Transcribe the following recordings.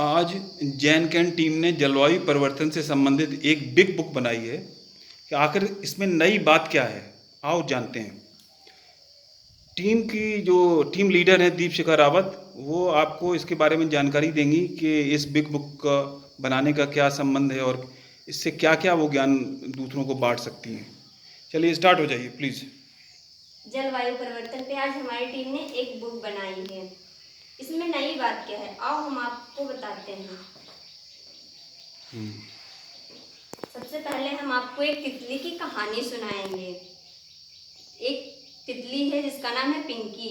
आज Jain can team ने जलवायु परिवर्तन से संबंधित एक बिग बुक बनाई है कि आखिर इसमें नई बात क्या है। आओ जानते हैं। टीम की जो टीम लीडर है दीपशिखा रावत, वो आपको इसके बारे में जानकारी देंगी कि इस बिग बुक का बनाने का क्या संबंध है और इससे क्या क्या वो ज्ञान दूसरों को बांट सकती हैं। चलिए स्टार्ट हो जाइए प्लीज़। जलवायु परिवर्तन पे आज हमारी टीम ने एक बुक बनाई है। इसमें नई बात क्या है, आओ हम आपको बताते हैं। सबसे पहले हम आपको एक तितली की कहानी सुनाएंगे। एक तितली है जिसका नाम है पिंकी।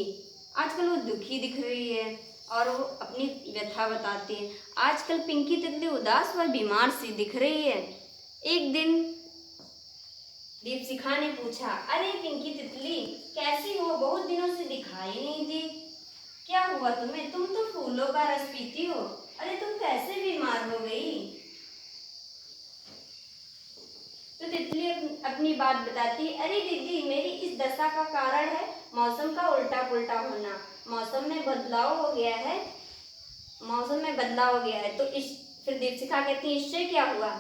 आजकल वो दुखी दिख रही है और वो अपनी व्यथा बताती है। आजकल पिंकी तितली उदास व बीमार सी दिख रही है। एक दिन दीपशिखा ने पूछा, अरे पिंकी तितली, कैसी हो? बहुत दिनों से दिखाई नहीं दी। क्या हुआ तुम्हें? तुम तो फूलों का रस पीती हो। अरे तुम कैसे बीमार हो गई? तो तितली अपनी बात बताती, अरे दीदी, मेरी इस दशा का कारण है मौसम का उल्टा पुल्टा होना। मौसम में बदलाव हो गया है। तो फिर दीपशिखा कहती, इससे क्या हुआ?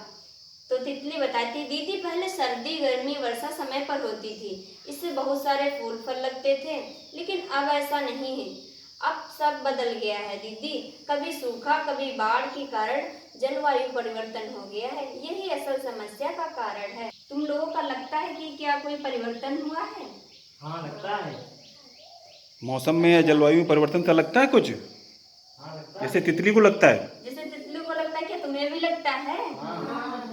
तो तितली बताती, दीदी, पहले सर्दी गर्मी वर्षा समय पर होती थी। इससे बहुत सारे फूल फल लगते थे, लेकिन अब ऐसा नहीं है। अब सब बदल गया है दीदी। कभी सूखा कभी बाढ़ के कारण जलवायु परिवर्तन हो गया है। यही असल समस्या का कारण है। तुम लोगों का लगता है कि क्या कोई परिवर्तन हुआ है? हाँ, लगता है। मौसम में या जलवायु परिवर्तन का लगता है कुछ, हाँ, लगता जैसे है। तितली को लगता है। जैसे तितली को लगता है, क्या तुम्हें भी लगता है? हाँ।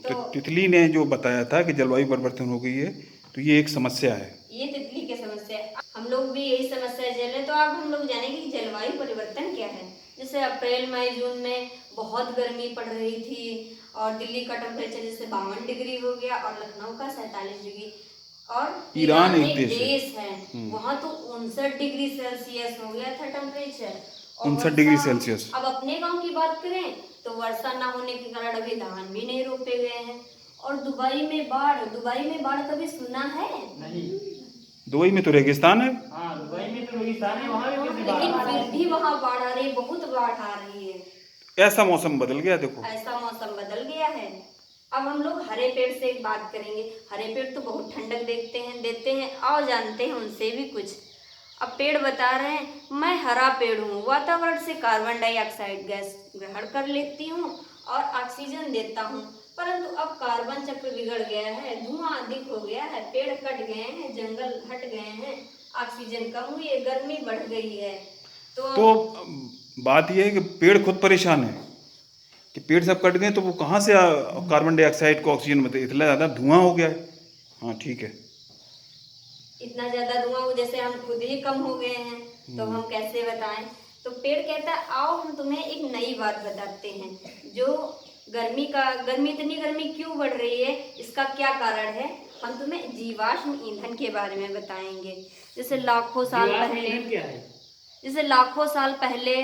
तो तो तितली ने जो बताया था कि जलवायु परिवर्तन हो गई है, तो ये एक समस्या है। ये तितली की समस्या है। हम लोग भी यही समस्या झेल रहे हैं। तो अब हम लोग जानेंगे कि जलवायु परिवर्तन क्या है। जैसे अप्रैल मई जून में बहुत गर्मी पड़ रही थी और दिल्ली का टेम्परेचर जैसे 52 डिग्री हो गया और लखनऊ का 47 डिग्री। और ईरान ईरान एक एक देश है। देश है, वहाँ तो 59 डिग्री सेल्सियस हो गया था टेम्परेचर। और 59 डिग्री सेल्सियस। अब अपने गांव की बात करें तो वर्षा ना होने के कारण अभी धान भी नहीं रोपे गए हैं। और दुबई में बाढ़ कभी सुना है? नहीं। दुबई में तो रेगिस्तान है। हाँ, दुबई में तो रेगिस्तान है, वहाँ भी कैसे बाढ़ लेकिन आ रही फिर है? भी वहां बाढ़ आ रही है, बहुत बाढ़ आ रही है। ऐसा मौसम बदल गया देखो। ऐसा मौसम बदल गया है। अब हम लोग हरे पेड़ से एक बात करेंगे। हरे पेड़ तो बहुत ठंडक देते हैं। आओ जानते हैं उनसे भी कुछ। अब पेड़ बता रहे हैं, मैं हरा पेड़ हूँ, वातावरण से कार्बन डाइऑक्साइड गैस ग्रहण कर लेती हूँ और ऑक्सीजन देता हूँ। परंतु अब कार्बन चक्र बिगड़ गया है, धुआं अधिक हो गया है, पेड़ कट गए हैं, जंगल हट गए हैं, ऑक्सीजन कम हुई है, गर्मी बढ़ गई है। तो तो बात यह है कि पेड़ खुद परेशान है कि पेड़ सब कट गए तो वो कहाँ से कार्बन डाइऑक्साइड को ऑक्सीजन में, इतना ज़्यादा धुआं हो गया है। हाँ ठीक है। इतना ज्यादा धुआं हो, जैसे हम खुद ही कम हो गए हैं, तो हम कैसे बताएं। तो पेड़ कहता है, आओ हम तुम्हें एक नई बात बताते हैं। जो इतनी गर्मी क्यों बढ़ रही है, इसका क्या कारण है, हम तुम्हें जीवाश्म ईंधन के बारे में बताएंगे। जैसे लाखों साल जीवाश्म पहले ईंधन क्या है? जैसे लाखों साल पहले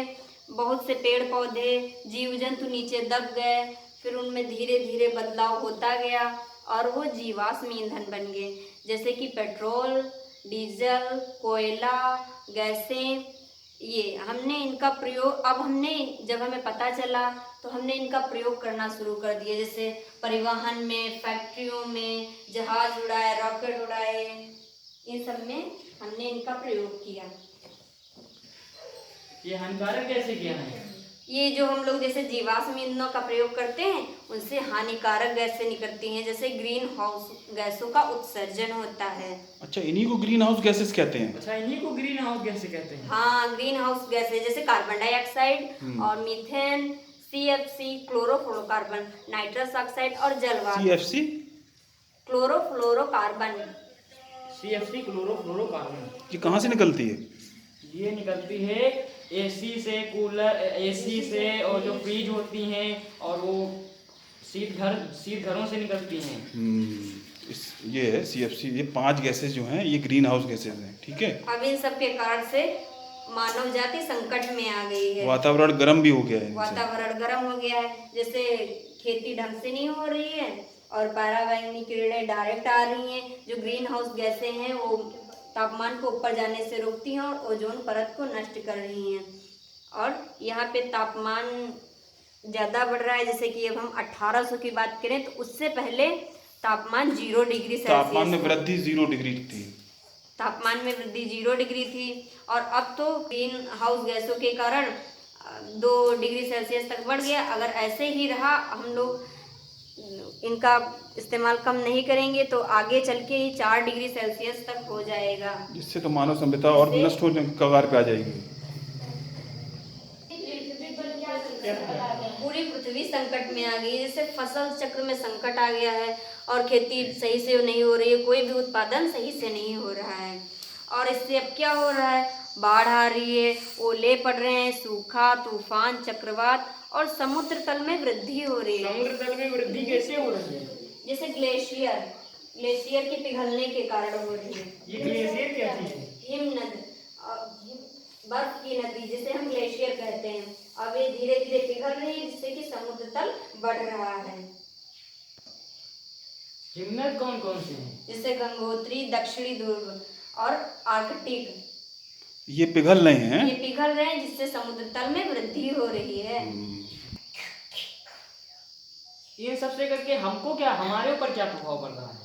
बहुत से पेड़ पौधे जीव जंतु नीचे दब गए, फिर उनमें धीरे धीरे बदलाव होता गया और वो जीवाश्म ईंधन बन गए। जैसे कि पेट्रोल, डीजल, कोयला, गैसें। ये हमने इनका प्रयोग अब हमने जब हमें पता चला तो हमने इनका प्रयोग करना शुरू कर दिया। जैसे परिवहन में, फैक्ट्रियों में, जहाज उड़ाए, रॉकेट उड़ाए, इन सब में हमने इनका प्रयोग किया। ये हानिकारक कैसे क्या है? ये जो हम लोग जैसे जीवाश्म ईंधनों का प्रयोग करते हैं, उनसे हानिकारक गैसें निकलती हैं। जैसे ग्रीन हाउस गैसों का उत्सर्जन होता है। अच्छा, इन्हीं को ग्रीन हाउस गैसेस कहते हैं। अच्छा, इन्हीं को ग्रीन हाउस कैसे कहते हैं? हाँ, ग्रीन हाउस गैसें जैसे कार्बन डाइऑक्साइड और methane, CFC chlorofluorocarbon, nitrous oxide और जल वाष्प। CFC। क्लोरोफ्लोरोकार्बन। CFC chlorofluorocarbon. ये कहाँ से निकलती है? ये निकलती है एसी से, कूलर एसी से, और जो फ्रिज होती हैं और वो शीत घरों से निकलती हैं। ये है CFC। ये 5 गैसेस जो हैं ये ग्रीन हाउस गैसेस हैं, ठीक है। अब इन सब के कारण से मानव जाति संकट में आ गई है। वातावरण गर्म भी हो गया है इनसे। वातावरण गर्म हो गया है। जैसे खेती ढंग से नहीं हो रही है और पराबैंगनी किरणें डायरेक्ट आ रही हैं। जो ग्रीन हाउस गैसें हैं वो तापमान को ऊपर जाने से रोकती हैं और ओजोन परत को नष्ट कर रही हैं। और यहाँ पे तापमान ज़्यादा बढ़ रहा है। जैसे कि अब हम 1800 की बात करें तो उससे पहले तापमान 0 डिग्री तापमान में सेल्सियस वृद्धि 0 डिग्री थी। तापमान में वृद्धि 0 डिग्री थी। और अब तो ग्रीन हाउस गैसों के कारण 2 डिग्री सेल्सियस तक बढ़ गया। अगर ऐसे ही रहा, हम लोग इनका इस्तेमाल कम नहीं करेंगे तो आगे चल के ही 4 डिग्री सेल्सियस तक हो जाएगा, जिससे तो मानव सभ्यता और नष्ट होने की कगार पे आ जाएगी। पूरी पृथ्वी संकट में आ गई। जैसे फसल चक्र में संकट आ गया है और खेती सही से नहीं हो रही है, कोई भी उत्पादन सही से नहीं हो रहा है। और इससे अब क्या हो रहा है, बाढ़ आ रही है, ओले पड़ रहे हैं, सूखा, तूफान, चक्रवात और समुद्र तल में वृद्धि हो रही है। समुद्र तल में वृद्धि कैसे हो रही है? जैसे ग्लेशियर के पिघलने के कारण हो रही है। ये ग्लेशियर क्या चीज है? हिम नदी, बर्फ की नदी जिसे हम ग्लेशियर कहते हैं, अब ये धीरे धीरे पिघल रही है जिससे कि समुद्र तल बढ़ रहा है। हिमनद कौन कौन से हैं? जैसे गंगोत्री, दक्षिणी ध्रुव और आर्कटिक, ये पिघल रहे हैं। ये पिघल रहे हैं जिससे समुद्र तल में वृद्धि हो रही है। इन सबसे करके हमको क्या, हमारे ऊपर क्या प्रभाव पड़ रहा है?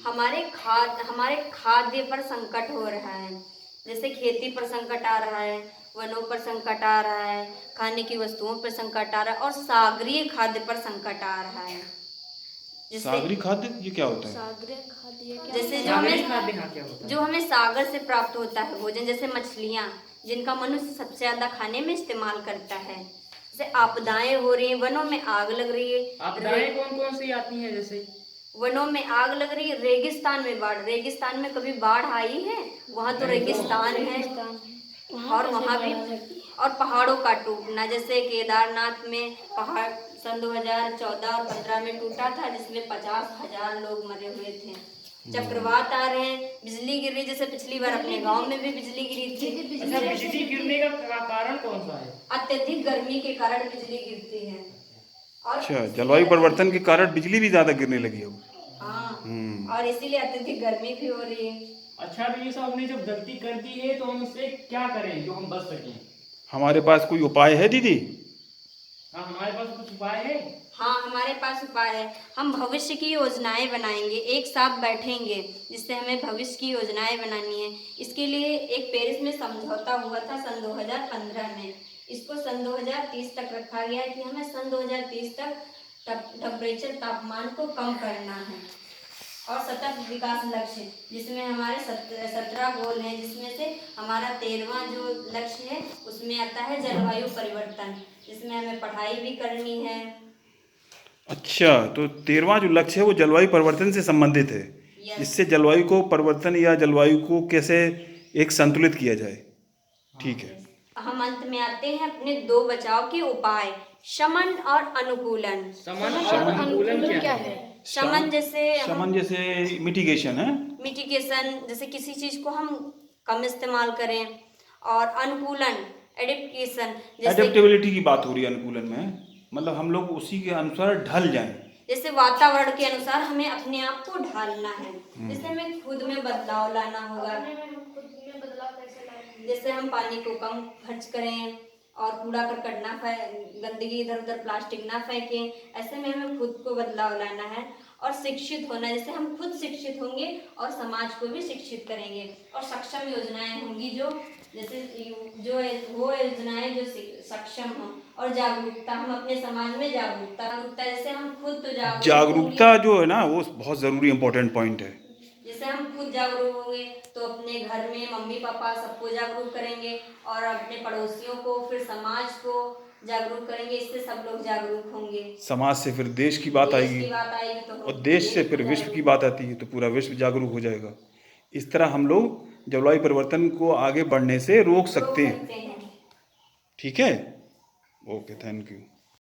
हमारे खाद्य पर संकट हो रहा है। जैसे खेती पर संकट आ रहा है, वनों पर संकट आ रहा है, खाने की वस्तुओं पर संकट आ रहा है और सागरीय खाद्य पर संकट आ रहा है। सागरीय खाद्य ये क्या होता है? जैसे सागरीय खाद्य हाँ क्या होता है? जो हमें सागर से प्राप्त होता है भोजन, जैसे मछलियाँ, जिनका मनुष्य सबसे ज्यादा खाने में इस्तेमाल करता है। जैसे आपदाएं हो रही हैं, वनों में आग लग रही है। आपदाएं कौन कौन सी आती हैं? जैसे वनों में आग लग रही है, रेगिस्तान में बाढ़। रेगिस्तान में कभी बाढ़ आई है? वहाँ तो रेगिस्तान है। और वहाँ भी और पहाड़ों का टूटना, जैसे केदारनाथ में पहाड़ सन 2014 और 15 में टूटा था, जिसमें 50,000 लोग मरे हुए थे। चक्रवात आ रहे हैं, बिजली गिर रही, जैसे पिछली बार अपने गांव में भी बिजली गिरी थी। अच्छा, बिजली गिरने का कारण कौन सा है? अत्यधिक गर्मी के कारण बिजली गिरती है। और अच्छा, जलवायु परिवर्तन के कारण बिजली भी ज्यादा गिरने लगी है। हाँ, और इसीलिए अत्यधिक गर्मी भी हो रही है। अच्छा, तो ये सब हमने जब गलती कर दी है तो हम इससे क्या करें जो हम बच सकें? हमारे पास कोई उपाय है दीदी? हाँ, हमारे पास कुछ उपाय है। हाँ, हमारे पास उपाय है। हम भविष्य की योजनाएं बनाएंगे, एक साथ बैठेंगे, जिससे हमें भविष्य की योजनाएं बनानी है। इसके लिए एक पेरिस में समझौता हुआ था सन 2015 में। इसको सन 2030 तक रखा गया है कि हमें सन 2030 तक टेम्परेचर तापमान को कम करना है। और सतत विकास लक्ष्य, जिसमें हमारे 17 गोल हैं, जिसमें से हमारा 13वां जो लक्ष्य है उसमें आता है जलवायु परिवर्तन, जिसमें हमें पढ़ाई भी करनी है। अच्छा, तो 13वां जो लक्ष्य है वो जलवायु परिवर्तन से संबंधित है। इससे जलवायु को परिवर्तन या जलवायु को कैसे एक संतुलित किया जाए। ठीक है, हम अंत में आते हैं अपने 2 बचाव के उपाय, शमन और अनुकूलन। शमन और अनुकूलन क्या है? शमन जैसे मिटिगेशन है। मिटिगेशन, जैसे किसी चीज को हम कम इस्तेमाल करें। और अनुकूलन, एडेप्टेशन, जैसे एडेप्टेबिलिटी की बात हो रही है अनुकूलन में, मतलब हम लोग उसी के अनुसार ढल जाएं। जैसे वातावरण के अनुसार हमें अपने आप को ढालना है। जैसे हमें खुद में बदलाव लाना होगा। जैसे हम पानी को कम खर्च करें और कूड़ा करकट ना गंदगी इधर उधर प्लास्टिक ना फेंकें। ऐसे में हमें खुद को बदलाव लाना है और शिक्षित होना है। जैसे हम खुद शिक्षित होंगे और समाज को भी शिक्षित करेंगे। और सक्षम योजनाएं होंगी जो वो योजनाएं जो सक्षम हो। और जागरूकता, हम अपने समाज में जागरूकता जैसे हम खुद तो जागरूकता जो है ना वो बहुत ज़रूरी इम्पोर्टेंट पॉइंट है। जैसे हम खुद जागरूक होंगे तो अपने घर में मम्मी पापा सबको जागरूक करेंगे और अपने पड़ोसियों को, फिर समाज को जागरूक करेंगे। इससे सब लोग जागरूक होंगे। समाज से फिर देश की बात आएगी तो और देश से फिर विश्व की बात आती है तो पूरा विश्व जागरूक हो जाएगा। इस तरह हम लोग जलवायु परिवर्तन को आगे बढ़ने से रोक सकते हैं। ठीक है, ओके, थैंक यू।